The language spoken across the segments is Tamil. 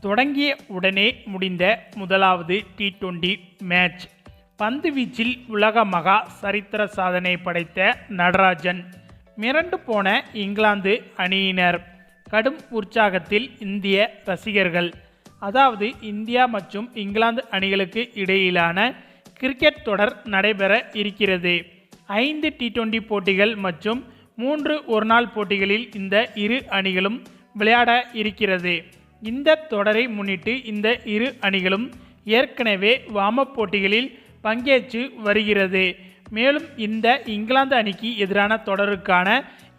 தொடங்கிய உடனே முடிந்த முதலாவது டி20 மேட்ச். பந்து வீச்சில் உலக மகா சரித்திர சாதனை படைத்த நடராஜன். மிரண்டு போன இங்கிலாந்து அணியினர். கடும் உற்சாகத்தில் இந்திய ரசிகர்கள். அதாவது இந்தியா மற்றும் இங்கிலாந்து அணிகளுக்கு இடையிலான கிரிக்கெட் தொடர் நடைபெற இருக்கிறது. 5 டி20 போட்டிகள் மற்றும் 3 ஒருநாள் போட்டிகளில் இந்த இரு அணிகளும் விளையாட இருக்கிறது. இந்த தொடரை முன்னிட்டு இந்த இரு அணிகளும் ஏற்கனவே வார்ம்-அப் போட்டிகளில் பங்கேற்று வருகிறது. மேலும் இந்த இங்கிலாந்து அணிக்கு எதிரான தொடருக்கான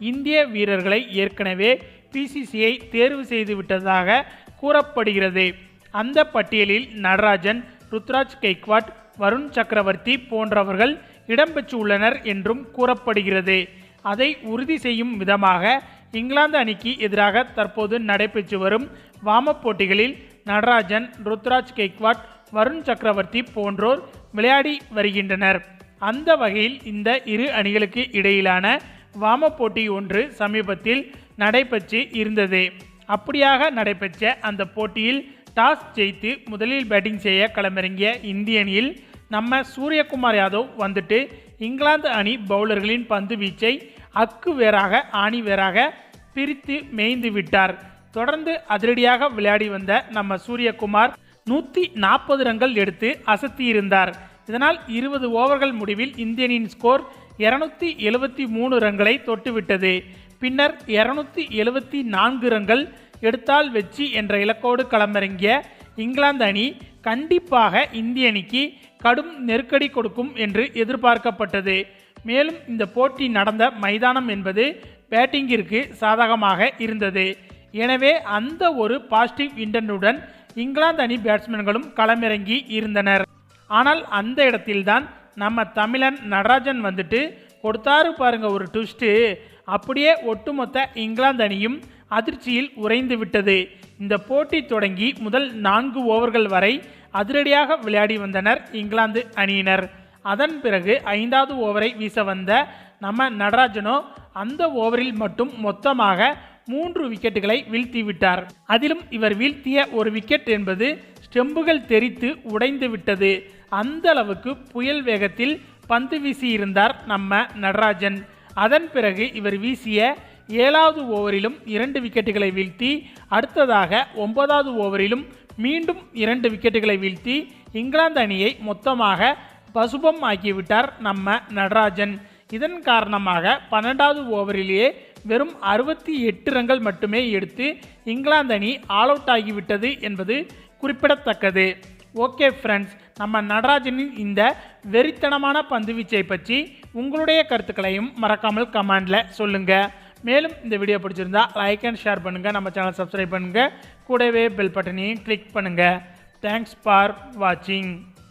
இந்திய வீரர்களை ஏற்கனவே பிசிசிஐ தேர்வு செய்து விட்டதாக கூறப்படுகிறது. அந்த பட்டியலில் நடராஜன், ருத்ராஜ் கெய்க்வாட், வருண் சக்கரவர்த்தி போன்றவர்கள் இடம்பெற்றுள்ளனர் என்றும் கூறப்படுகிறது. அதை உறுதி செய்யும் விதமாக இங்கிலாந்து அணிக்கு எதிராக தற்போது நடைபெற்று வரும் வார்ம்-அப் போட்டிகளில் நடராஜன், ருத்ராஜ் கெய்க்வாட், வருண் சக்கரவர்த்தி போன்றோர் விளையாடி வருகின்றனர். அந்த வகையில் இந்த இரு அணிகளுக்கு இடையிலான வார்ம்-அப் போட்டி ஒன்று சமீபத்தில் நடைபெற்று இருந்தது. அப்படியாக நடைபெற்ற அந்த போட்டியில் டாஸ் ஜெயித்து முதலில் பேட்டிங் செய்ய களமிறங்கிய இந்திய அணியில் நம்ம சூரியகுமார் யாதவ் வந்துட்டு இங்கிலாந்து அணி பவுலர்களின் பந்து வீச்சை அக்கு வேறாக ஆணி வேறாக பிரித்து மேய்ந்து விட்டார். தொடர்ந்து அதிரடியாக விளையாடி வந்த நம்ம சூரியகுமார் 140 ரன்கள் எடுத்து அசத்தியிருந்தார். இதனால் 20 ஓவர்கள் முடிவில் இந்திய அணியின் ஸ்கோர் 273 ரன்களை தொட்டுவிட்டது. பின்னர் 274 ரன்கள் எடுத்தால் வெற்றி என்ற இலக்கோடு களமிறங்கிய இங்கிலாந்து அணி கண்டிப்பாக இந்திய அணிக்கு கடும் நெருக்கடி கொடுக்கும் என்று எதிர்பார்க்கப்பட்டது. மேலும் இந்த போட்டி நடந்த மைதானம் என்பது பேட்டிங்கிற்கு சாதகமாக இருந்தது. எனவே அந்த ஒரு பாசிட்டிவ் இன்டென்னுடன் இங்கிலாந்து அணி பேட்ஸ்மேன்களும் களமிறங்கி இருந்தனர். ஆனால் அந்த இடத்தில்தான் நம்ம தமிழன் நடராஜன் வந்துட்டு கொடுத்தாரு பாருங்க ஒரு ட்விஸ்ட்டு. அப்படியே ஒட்டுமொத்த இங்கிலாந்து அணியும் அதிர்ச்சியில் உறைந்து விட்டது. இந்த போட்டி தொடங்கி முதல் 4 ஓவர்கள் வரை அதிரடியாக விளையாடி வந்தனர் இங்கிலாந்து அணியினர். அதன் பிறகு 5வது ஓவரை வீச வந்த நம்ம நடராஜனோ அந்த ஓவரில் மட்டும் மொத்தமாக 3 விக்கெட்டுகளை வீழ்த்தி விட்டார். அதிலும் இவர் வீழ்த்திய ஒரு விக்கெட் என்பது ஸ்டெம்புகள் தெரித்து உடைந்து விட்டது. அந்த அளவுக்கு புயல் வேகத்தில் பந்து வீசியிருந்தார் நம்ம நடராஜன். அதன் பிறகு இவர் வீசிய 7வது ஓவரிலும் 2 விக்கெட்டுகளை வீழ்த்தி, அடுத்ததாக 9வது ஓவரிலும் மீண்டும் 2 விக்கெட்டுகளை வீழ்த்தி இங்கிலாந்து அணியை மொத்தமாக பசுபம் ஆக்கிவிட்டார் நம்ம நடராஜன். இதன் காரணமாக 12வது ஓவரிலேயே வெறும் 68 ரன்கள் மட்டுமே எடுத்து இங்கிலாந்து அணி ஆல் அவுட் ஆகிவிட்டது என்பது குறிப்பிடத்தக்கது. ஓகே ஃப்ரெண்ட்ஸ், நம்ம நடராஜனின் இந்த வெறித்தனமான பந்துவீச்சை பற்றி உங்களுடைய கருத்துக்களையும் மறக்காமல் கமெண்டில் சொல்லுங்கள். மேலும் இந்த வீடியோ பிடிச்சிருந்தா லைக் அண்ட் ஷேர் பண்ணுங்கள். நம்ம சேனல் சப்ஸ்கிரைப் பண்ணுங்கள். கூடவே பெல் பட்டனையும் கிளிக் பண்ணுங்கள். தேங்க்ஸ் ஃபார் வாட்சிங்.